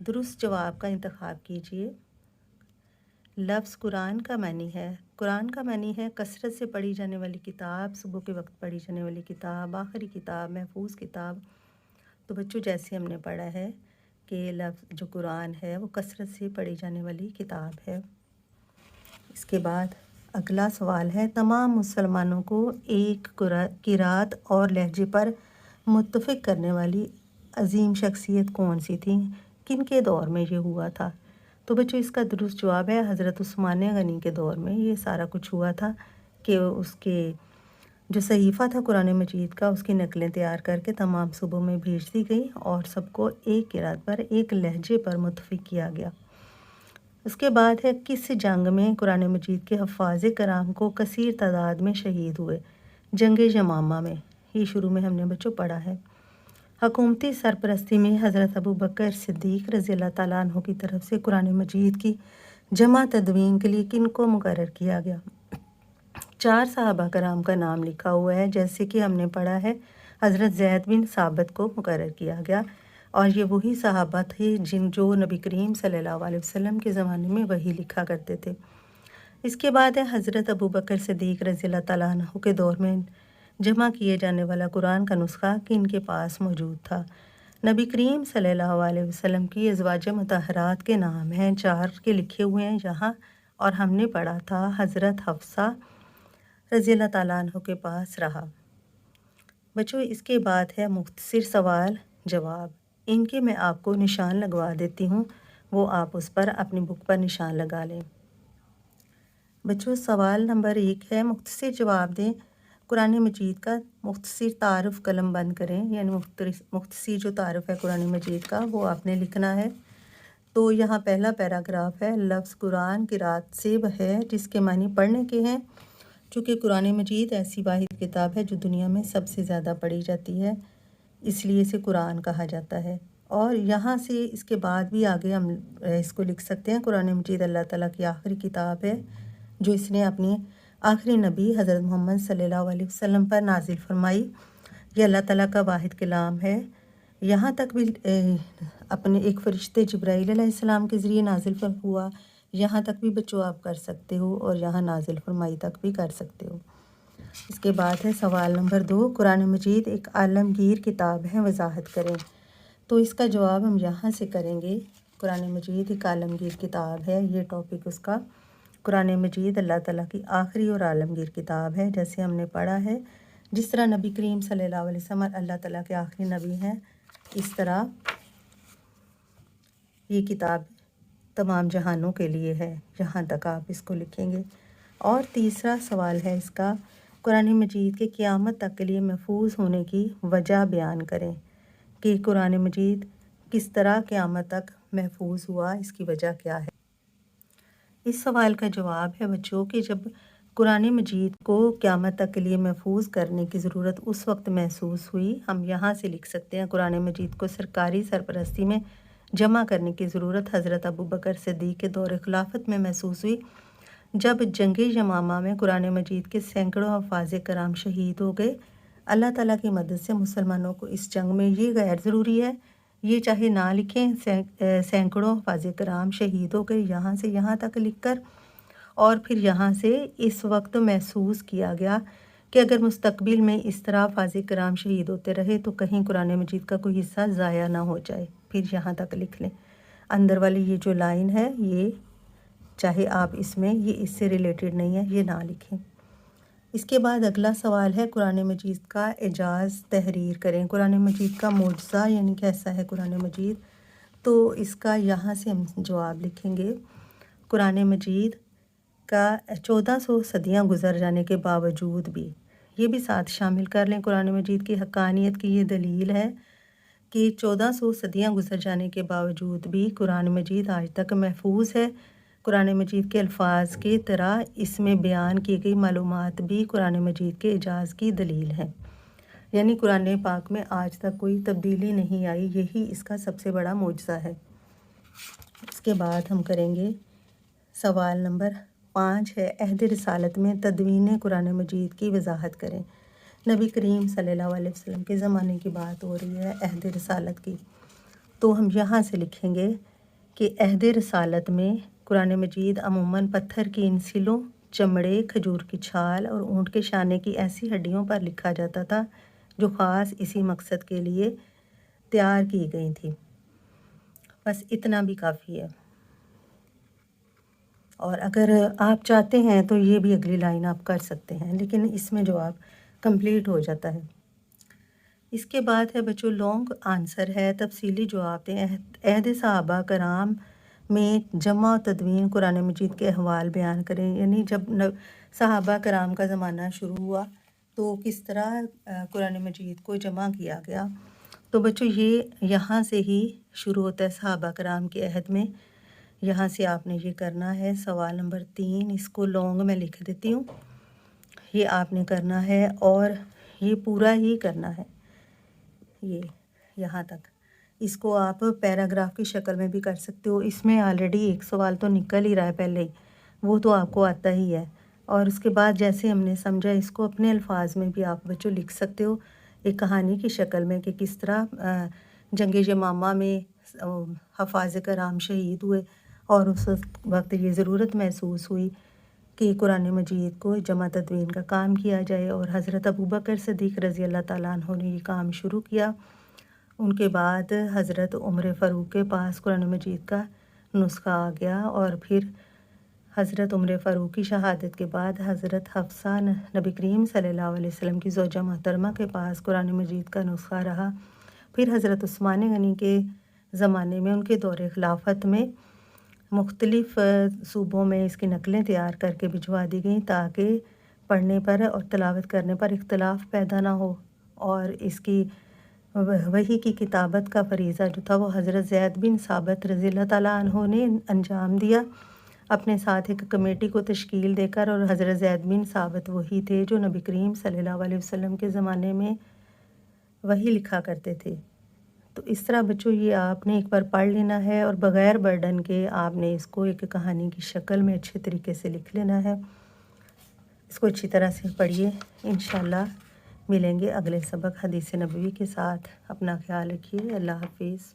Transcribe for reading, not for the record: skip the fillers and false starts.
درست جواب کا انتخاب کیجیے۔ لفظ قرآن کا معنی ہے۔ قرآن کا معنی ہے کثرت سے پڑھی جانے والی کتاب، صبح کے وقت پڑھی جانے والی کتاب، آخری کتاب، محفوظ کتاب۔ تو بچوں جیسے ہم نے پڑھا ہے کہ لفظ جو قرآن ہے وہ کثرت سے پڑھی جانے والی کتاب ہے۔ اس کے بعد اگلا سوال ہے، تمام مسلمانوں کو ایک قرات اور لہجے پر متفق کرنے والی عظیم شخصیت کون سی تھی؟ کن کے دور میں یہ ہوا تھا؟ تو بچوں اس کا درست جواب ہے حضرت عثمان غنی کے دور میں یہ سارا کچھ ہوا تھا کہ اس کے جو صحیفہ تھا قرآن مجید کا اس کی نقلیں تیار کر کے تمام صوبوں میں بھیج دی گئی اور سب کو ایک قرات پر ایک لہجے پر متفق کیا گیا۔ اس کے بعد ہے، کس جنگ میں قرآن مجید کے حفاظ کرام کو کثیر تعداد میں شہید ہوئے؟ جنگ یمامہ میں۔ یہ شروع میں ہم نے بچوں پڑھا ہے۔ حکومتی سرپرستی میں حضرت ابوبکر صدیق رضی اللہ تعالیٰ عنہ کی طرف سے قرآن مجید کی جمع تدوین کے لیے کن کو مقرر کیا گیا؟ 4 صحابہ کرام کا نام لکھا ہوا ہے، جیسے کہ ہم نے پڑھا ہے حضرت زید بن ثابت کو مقرر کیا گیا، اور یہ وہی صحابہ تھے جو نبی کریم صلی اللہ علیہ وسلم کے زمانے میں وہی لکھا کرتے تھے۔ اس کے بعد ہے، حضرت ابوبکر صدیق رضی اللہ تعالیٰ عنہ کے دور میں جمع کیے جانے والا قرآن کا نسخہ کن کے پاس موجود تھا؟ نبی کریم صلی اللہ علیہ وسلم کی ازواج مطہرات کے نام ہیں، 4 کے لکھے ہوئے ہیں یہاں، اور ہم نے پڑھا تھا حضرت حفصہ رضی اللہ تعالیٰ عنہ کے پاس رہا۔ بچوں اس کے بعد ہے مختصر سوال جواب، ان کے میں آپ کو نشان لگوا دیتی ہوں، وہ آپ اس پر اپنی بک پر نشان لگا لیں۔ بچوں سوال نمبر 1 ہے، مختصر جواب دیں، قرآن مجید کا مختصر تعارف قلم بند کریں، یعنی مختصر جو تعارف ہے قرآن مجید کا وہ آپ نے لکھنا ہے۔ تو یہاں پہلا پیراگراف ہے، لفظ قرآن قرات سے ہے جس کے معنی پڑھنے کے ہیں، چونکہ قرآن مجید ایسی واحد کتاب ہے جو دنیا میں سب سے زیادہ پڑھی جاتی ہے، اس لیے اسے قرآن کہا جاتا ہے۔ اور یہاں سے اس کے بعد بھی آگے ہم اس کو لکھ سکتے ہیں، قرآن مجید اللہ تعالیٰ کی آخری کتاب ہے جو اس نے اپنی آخری نبی حضرت محمد صلی اللہ علیہ وسلم پر نازل فرمائی، یہ اللہ تعالیٰ کا واحد کلام ہے۔ یہاں تک بھی اپنے ایک فرشتے جبرائیل علیہ السلام کے ذریعے نازل ہوا، یہاں تک بھی بچوں آپ کر سکتے ہو، اور یہاں نازل فرمائی تک بھی کر سکتے ہو۔ اس کے بعد ہے سوال نمبر 2، قرآن مجید ایک عالمگیر کتاب ہے، وضاحت کریں۔ تو اس کا جواب ہم یہاں سے کریں گے، قرآن مجید ایک عالمگیر کتاب ہے، یہ ٹاپک اس کا، قرآن مجید اللہ تعالیٰ کی آخری اور عالمگیر کتاب ہے، جیسے ہم نے پڑھا ہے جس طرح نبی کریم صلی اللہ علیہ وسلم اللہ تعالیٰ کے آخری نبی ہیں، اس طرح یہ کتاب تمام جہانوں کے لیے ہے، جہاں تک آپ اس کو لکھیں گے۔ اور تیسرا سوال ہے اس کا، قرآن مجید کے قیامت تک کے لیے محفوظ ہونے کی وجہ بیان کریں، کہ قرآن مجید کس طرح قیامت تک محفوظ ہوا، اس کی وجہ کیا ہے۔ اس سوال کا جواب ہے بچوں کہ جب قرآن مجید کو قیامت تک کے لیے محفوظ کرنے کی ضرورت اس وقت محسوس ہوئی، ہم یہاں سے لکھ سکتے ہیں قرآن مجید کو سرکاری سرپرستی میں جمع کرنے کی ضرورت حضرت ابوبکر صدیق کے دور خلافت میں محسوس ہوئی، جب جنگ یمامہ میں قرآن مجید کے سینکڑوں حفاظ کرام شہید ہو گئے۔ اللہ تعالیٰ کی مدد سے مسلمانوں کو اس جنگ میں یہ غیر ضروری ہے، یہ چاہے نہ لکھیں، سینکڑوں حفاظ کرام شہید ہو گئے، یہاں سے یہاں تک لکھ کر، اور پھر یہاں سے اس وقت محسوس کیا گیا کہ اگر مستقبل میں اس طرح حفاظ کرام شہید ہوتے رہے تو کہیں قرآن مجید کا کوئی حصہ ضائع نہ ہو جائے، پھر یہاں تک لکھ لیں۔ اندر والی یہ جو لائن ہے، یہ چاہے آپ اس میں یہ اس سے ریلیٹڈ نہیں ہے، یہ نہ لکھیں۔ اس کے بعد اگلا سوال ہے، قرآن مجید کا اعجاز تحریر کریں، قرآن مجید کا معجزہ یعنی کیسا ہے قرآن مجید، تو اس کا یہاں سے ہم جواب لکھیں گے، قرآن مجید کا 1400 صدیاں گزر جانے کے باوجود بھی، یہ بھی ساتھ شامل کر لیں، قرآن مجید کی حقانیت کی یہ دلیل ہے کہ 1400 صدیاں گزر جانے کے باوجود بھی قرآن مجید آج تک محفوظ ہے۔ قرآن مجید کے الفاظ کی طرح اس میں بیان کی گئی معلومات بھی قرآن مجید کے اعجاز کی دلیل ہے، یعنی قرآن پاک میں آج تک کوئی تبدیلی نہیں آئی، یہی اس کا سب سے بڑا معجزہ ہے۔ اس کے بعد ہم کریں گے سوال نمبر 5 ہے، عہد رسالت میں تدوین قرآن مجید کی وضاحت کریں۔ نبی کریم صلی اللہ علیہ وسلم کے زمانے کی بات ہو رہی ہے عہد رسالت کی، تو ہم یہاں سے لکھیں گے کہ عہد رسالت میں قرآن مجید عموماً پتھر کی انسلوں، چمڑے، کھجور کی چھال اور اونٹ کے شانے کی ایسی ہڈیوں پر لکھا جاتا تھا جو خاص اسی مقصد کے لیے تیار کی گئی تھی۔ بس اتنا بھی کافی ہے، اور اگر آپ چاہتے ہیں تو یہ بھی اگلی لائن آپ کر سکتے ہیں، لیکن اس میں جواب کمپلیٹ ہو جاتا ہے۔ اس کے بعد ہے بچوں لانگ آنسر ہے، تفصیلی جواب دیں۔ عہد صحابہ کرام میں جمع و تدوین قرآن مجید کے احوال بیان کریں، یعنی جب صحابہ کرام کا زمانہ شروع ہوا تو کس طرح قرآن مجید کو جمع کیا گیا۔ تو بچوں یہ یہاں سے ہی شروع ہوتا ہے صحابہ کرام کے عہد میں، یہاں سے آپ نے یہ کرنا ہے۔ سوال نمبر 3 اس کو لانگ میں لکھ دیتی ہوں، یہ آپ نے کرنا ہے اور یہ پورا ہی کرنا ہے، یہ یہاں تک۔ اس کو آپ پیراگراف کی شکل میں بھی کر سکتے ہو، اس میں آلریڈی ایک سوال تو نکل ہی رہا ہے پہلے ہی، وہ تو آپ کو آتا ہی ہے، اور اس کے بعد جیسے ہم نے سمجھا اس کو اپنے الفاظ میں بھی آپ بچوں لکھ سکتے ہو ایک کہانی کی شکل میں، کہ کس طرح جنگ یمامہ میں حفاظ کرام شہید ہوئے اور اس وقت یہ ضرورت محسوس ہوئی کہ قرآن مجید کو جمع تدوین کا کام کیا جائے، اور حضرت ابوبکر صدیق رضی اللہ تعالیٰ عنہ نے یہ کام شروع کیا۔ ان کے بعد حضرت عمر فاروق کے پاس قرآن مجید کا نسخہ آ گیا، اور پھر حضرت عمر فاروق کی شہادت کے بعد حضرت حفصہ نبی کریم صلی اللہ علیہ وسلم کی زوجہ محترمہ کے پاس قرآن مجید کا نسخہ رہا۔ پھر حضرت عثمان غنی کے زمانے میں ان کے دور خلافت میں مختلف صوبوں میں اس کی نقلیں تیار کر کے بھجوا دی گئیں تاکہ پڑھنے پر اور تلاوت کرنے پر اختلاف پیدا نہ ہو، اور اس کی وحی کی کتابت کا فریضہ جو تھا وہ حضرت زید بن ثابت رضی اللہ تعالیٰ عنہ نے انجام دیا اپنے ساتھ ایک کمیٹی کو تشکیل دے کر، اور حضرت زید بن ثابت وہی تھے جو نبی کریم صلی اللہ علیہ وسلم کے زمانے میں وحی لکھا کرتے تھے۔ تو اس طرح بچوں یہ آپ نے ایک بار پڑھ لینا ہے، اور بغیر برڈن کے آپ نے اس کو ایک کہانی کی شکل میں اچھے طریقے سے لکھ لینا ہے۔ اس کو اچھی طرح سے پڑھیے، انشاءاللہ ملیں گے اگلے سبق حدیث نبوی کے ساتھ۔ اپنا خیال رکھیے، اللہ حافظ۔